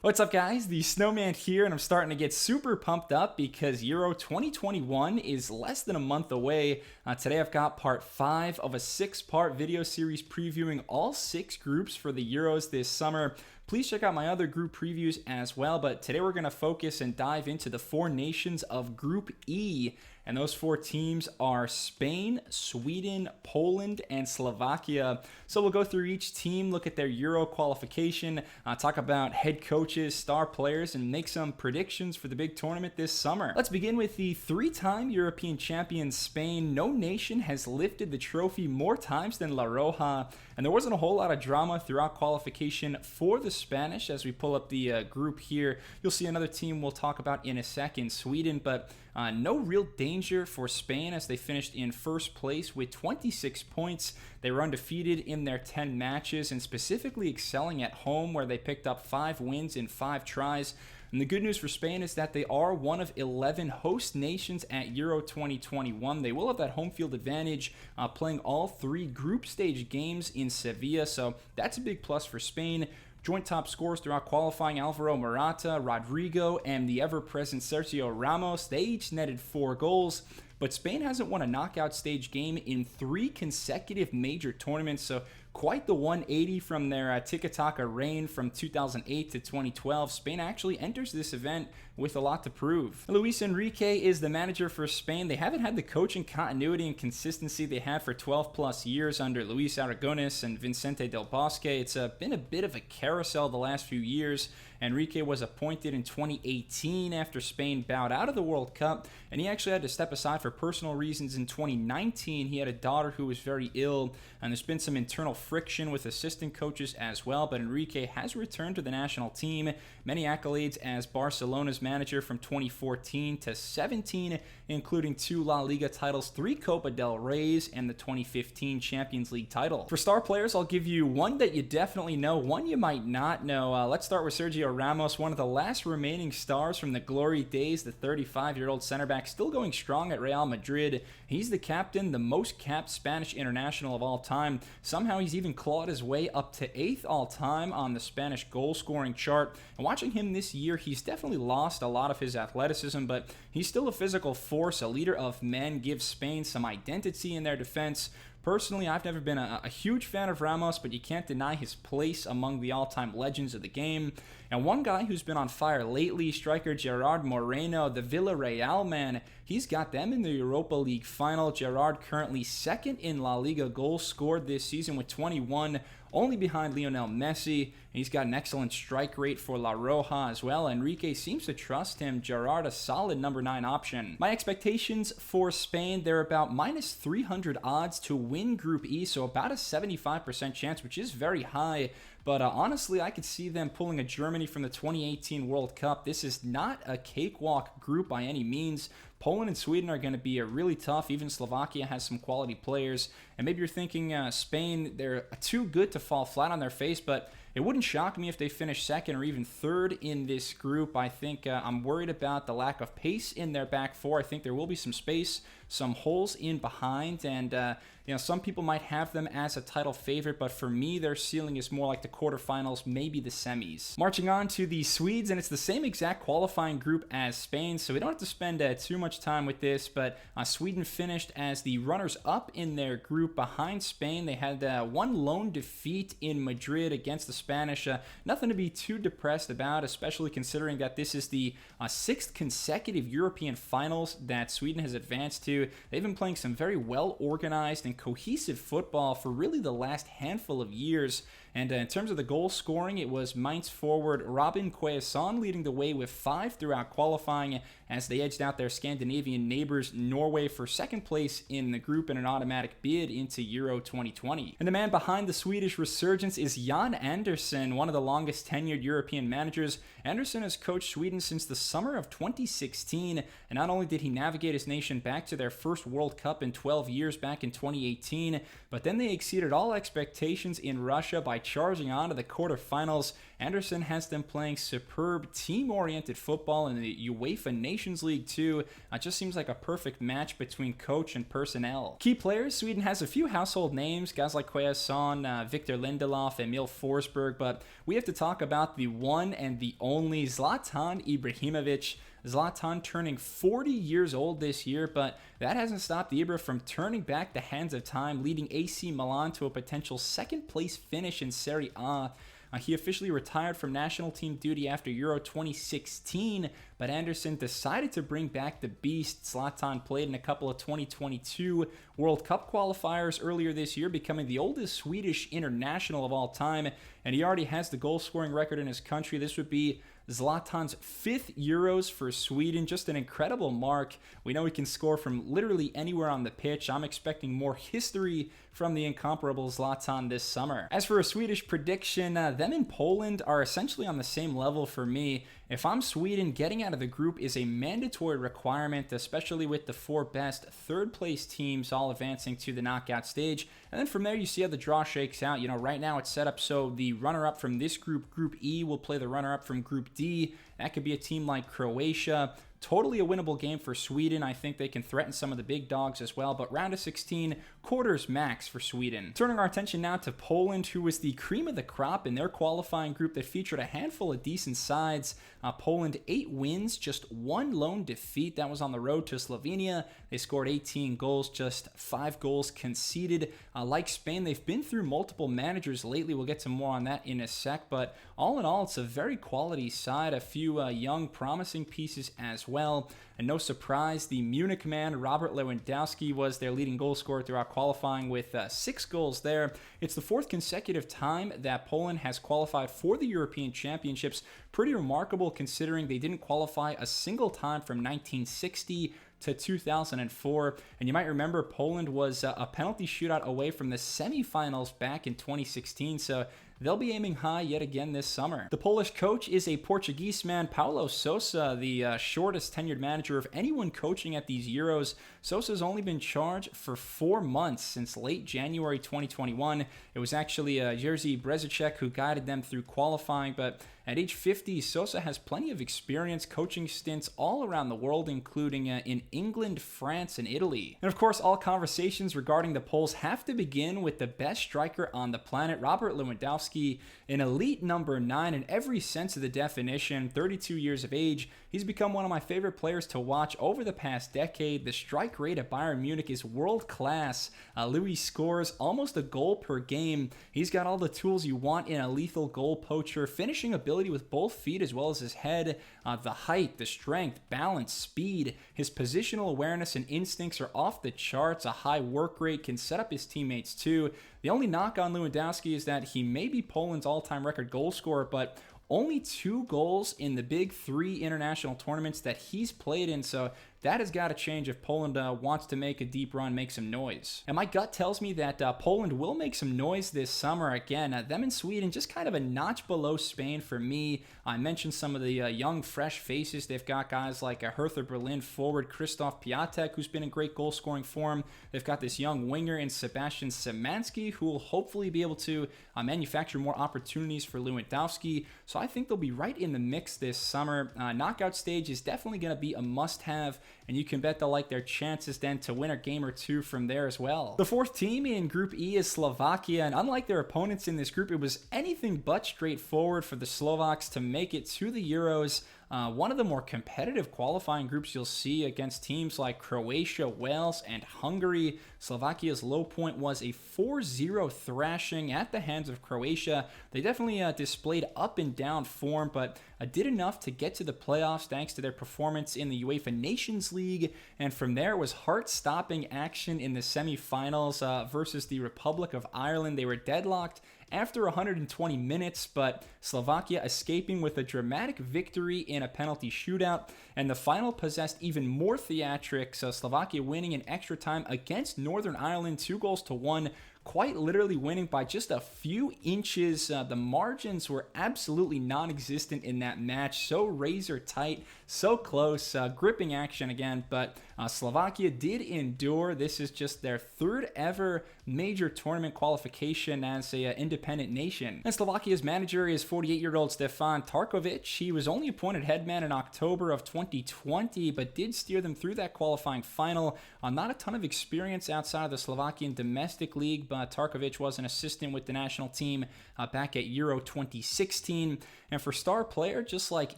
What's up, guys? The Snowman here, and I'm starting to get super pumped up because Euro 2021 is less than a month away. Today I've got part 5 of a 6-part video series previewing all 6 groups for the Euros this summer. Please check out my other group previews as well, but today we're going to focus and dive into the 4 nations of Group E, and those 4 teams are Spain, Sweden, Poland, and Slovakia. So we'll go through each team, look at their Euro qualification, talk about head coaches, star players, and make some predictions for the big tournament this summer. Let's begin with the 3-time European champion Spain. No nation has lifted the trophy more times than La Roja, and there wasn't a whole lot of drama throughout qualification for the Spanish. As we pull up the group here, you'll see another team we'll talk about in a second, Sweden, but no real danger for Spain as they finished in first place with 26 points. They were undefeated in their 10 matches and specifically excelling at home where they picked up 5 wins in 5 tries. And the good news for Spain is that they are one of 11 host nations at Euro 2021. They will have that home field advantage playing all 3 group stage games in Sevilla, so that's a big plus for Spain. Joint top scorers throughout qualifying, Alvaro Morata, Rodrigo, and the ever-present Sergio Ramos. They each netted 4 goals. But Spain hasn't won a knockout stage game in 3 consecutive major tournaments, so quite the 180 from their tiki-taka reign from 2008 to 2012. Spain actually enters this event with a lot to prove. Luis Enrique is the manager for Spain. They haven't had the coaching continuity and consistency they had for 12 plus years under Luis Aragonés and Vicente Del Bosque. It's been a bit of a carousel the last few years. Enrique was appointed in 2018 after Spain bowed out of the World Cup, and he actually had to step aside for personal reasons in 2019. He had a daughter who was very ill, and there's been some internal friction with assistant coaches as well, but Enrique has returned to the national team. Many accolades as Barcelona's manager from 2014 to 17, including 2 La Liga titles, 3 Copa del Reys, and the 2015 Champions League title. For star players, I'll give you one that you definitely know, one you might not know. Let's start with Sergio Ramos, one of the last remaining stars from the glory days. The 35-year-old center back still going strong at Real Madrid. He's the captain, the most capped Spanish international of all time. Somehow he's even clawed his way up to 8th all time on the Spanish goal scoring chart. And watching him this year, he's definitely lost a lot of his athleticism, but he's still a physical force, a leader of men, gives Spain some identity in their defense. Personally, I've never been a huge fan of Ramos, but you can't deny his place among the all-time legends of the game. And one guy who's been on fire lately, striker Gerard Moreno, the Villarreal man, he's got them in the Europa League final. Gerard currently 2nd in La Liga goals scored this season with 21, only behind Lionel Messi. He's got an excellent strike rate for La Roja as well. Enrique seems to trust him. Gerard, a solid number 9 option. My expectations for Spain, they're about minus 300 odds to win Group E, so about a 75% chance, which is very high. But honestly, I could see them pulling a Germany from the 2018 World Cup. This is not a cakewalk group by any means. Poland and Sweden are going to be really tough. Even Slovakia has some quality players. And maybe you're thinking Spain, they're too good to fall flat on their face, but it wouldn't shock me if they finish 2nd or even 3rd in this group. I think I'm worried about the lack of pace in their back 4. I think there will be some space, some holes in behind, and some people might have them as a title favorite, but for me, their ceiling is more like the quarterfinals, maybe the semis. Marching on to the Swedes, and it's the same exact qualifying group as Spain, so we don't have to spend too much time with this, but Sweden finished as the runners-up in their group behind Spain. They had 1 lone defeat in Madrid against the Spanish. Nothing to be too depressed about, especially considering that this is the 6th consecutive European finals that Sweden has advanced to. They've been playing some very well-organized and cohesive football for really the last handful of years. And in terms of the goal scoring, it was Mainz forward Robin Quaison leading the way with 5 throughout qualifying as they edged out their Scandinavian neighbors Norway for 2nd place in the group in an automatic bid into Euro 2020. And the man behind the Swedish resurgence is Jan Andersson, one of the longest tenured European managers. Andersson has coached Sweden since the summer of 2016, and not only did he navigate his nation back to their first World Cup in 12 years back in 2018, but then they exceeded all expectations in Russia by charging on to the quarterfinals. Anderson has them playing superb team-oriented football in the UEFA Nations League too. It just seems like a perfect match between coach and personnel. Key players, Sweden has a few household names, guys like Quaison, Victor Lindelof, Emil Forsberg, but we have to talk about the one and the only Zlatan Ibrahimovic. Zlatan turning 40 years old this year, but that hasn't stopped Ibra from turning back the hands of time, leading AC Milan to a potential second-place finish in Serie A. He officially retired from national team duty after Euro 2016, but Anderson decided to bring back the beast. Zlatan played in a couple of 2022 World Cup qualifiers earlier this year, becoming the oldest Swedish international of all time, and he already has the goal-scoring record in his country. This would be Zlatan's 5th Euros for Sweden, just an incredible mark. We know he can score from literally anywhere on the pitch. I'm expecting more history from the incomparable Zlatan this summer. As for a Swedish prediction, them and Poland are essentially on the same level for me. If I'm Sweden, getting out of the group is a mandatory requirement, especially with the 4 best third-place teams all advancing to the knockout stage. And then from there, you see how the draw shakes out. You know, right now it's set up so the runner-up from this group, Group E, will play the runner-up from Group D. That could be a team like Croatia. Totally a winnable game for Sweden. I think they can threaten some of the big dogs as well, but round of 16, quarters max for Sweden. Turning our attention now to Poland, who was the cream of the crop in their qualifying group that featured a handful of decent sides. Poland 8 wins, just 1 lone defeat. That was on the road to Slovenia. They scored 18 goals, just 5 goals conceded. Like Spain, they've been through multiple managers lately. We'll get to more on that in a sec, but all in all, it's a very quality side. A few young, promising pieces as well. And no surprise, the Munich man, Robert Lewandowski, was their leading goal scorer throughout qualifying with 6 goals there. It's the 4th consecutive time that Poland has qualified for the European Championships. Pretty remarkable considering they didn't qualify a single time from 1960 to 2004. And you might remember Poland was a penalty shootout away from the semifinals back in 2016. So they'll be aiming high yet again this summer. The Polish coach is a Portuguese man, Paulo Sousa, the shortest tenured manager of anyone coaching at these Euros. Sousa's only been charged for 4 months since late January 2021. It was actually Jerzy Brezicek who guided them through qualifying, but at age 50, Sousa has plenty of experience coaching stints all around the world, including in England, France, and Italy. And of course, all conversations regarding the Poles have to begin with the best striker on the planet, Robert Lewandowski, an elite number 9 in every sense of the definition, 32 years of age. He's become one of my favorite players to watch over the past decade. The strike rate at Bayern Munich is world class. Louis scores almost a goal per game. He's got all the tools you want in a lethal goal poacher, finishing ability with both feet as well as his head, the height, the strength, balance, speed. His positional awareness and instincts are off the charts. A high work rate, can set up his teammates too. The only knock on Lewandowski is that he may be Poland's all-time record goal scorer, but only 2 goals in the big 3 international tournaments that he's played in, so that has got to change if Poland wants to make a deep run, make some noise. And my gut tells me that Poland will make some noise this summer. Again, them and Sweden just kind of a notch below Spain for me. I mentioned some of the young, fresh faces. They've got guys like Hertha Berlin forward Krzysztof Piatek, who's been in great goal-scoring form. They've got this young winger in Sebastian Szymanski, who will hopefully be able to manufacture more opportunities for Lewandowski. So I think they'll be right in the mix this summer. Knockout stage is definitely going to be a must-have, and you can bet they'll like their chances then to win a game or 2 from there as well. The 4th team in Group E is Slovakia, and unlike their opponents in this group, it was anything but straightforward for the Slovaks to make it to the Euros. One of the more competitive qualifying groups you'll see against teams like Croatia, Wales, and Hungary. Slovakia's low point was a 4-0 thrashing at the hands of Croatia. They definitely displayed up and down form, but did enough to get to the playoffs thanks to their performance in the UEFA Nations League. And from there was heart-stopping action in the semifinals versus the Republic of Ireland. They were deadlocked after 120 minutes, but Slovakia escaping with a dramatic victory in a penalty shootout, and the final possessed even more theatrics, Slovakia winning in extra time against Northern Ireland 2-1. quite literally winning by just a few inches. The margins were absolutely non-existent in that match. So razor tight, so close, gripping action again, but Slovakia did endure. This is just their third ever major tournament qualification as an independent nation. And Slovakia's manager is 48-year-old Stefan Tarkovic. He was only appointed head man in October of 2020, but did steer them through that qualifying final. Not a ton of experience outside of the Slovakian domestic league, but Tarkovic was an assistant with the national team back at Euro 2016. And for star player, just like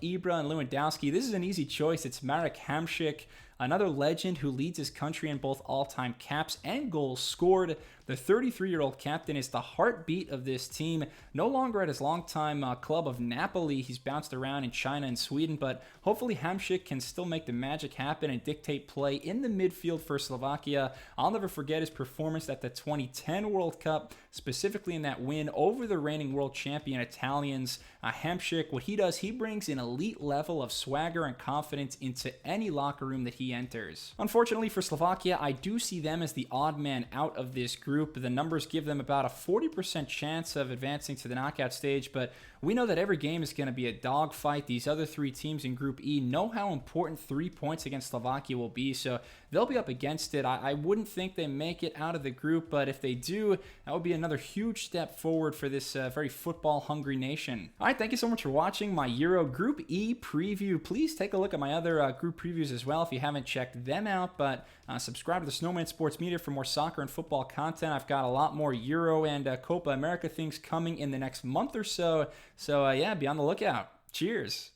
Ibra and Lewandowski, this is an easy choice. It's Marek Hamšík, another legend who leads his country in both all-time caps and goals scored. The 33-year-old captain is the heartbeat of this team. No longer at his longtime club of Napoli. He's bounced around in China and Sweden, but hopefully Hamšík can still make the magic happen and dictate play in the midfield for Slovakia. I'll never forget his performance at the 2010 World Cup, specifically in that win over the reigning world champion Italians. Hamšík, what he does, he brings an elite level of swagger and confidence into any locker room that he enters. Unfortunately for Slovakia, I do see them as the odd man out of this group. The numbers give them about a 40% chance of advancing to the knockout stage, but we know that every game is going to be a dogfight. These other three teams in Group E know how important 3 points against Slovakia will be, so they'll be up against it. I wouldn't think they make it out of the group, but if they do, that would be another huge step forward for this very football-hungry nation. All right, thank you so much for watching my Euro Group E preview. Please take a look at my other group previews as well if you haven't checked them out, but subscribe to the Snowman Sports Media for more soccer and football content. I've got a lot more Euro and Copa America things coming in the next month or so. So yeah, be on the lookout. Cheers.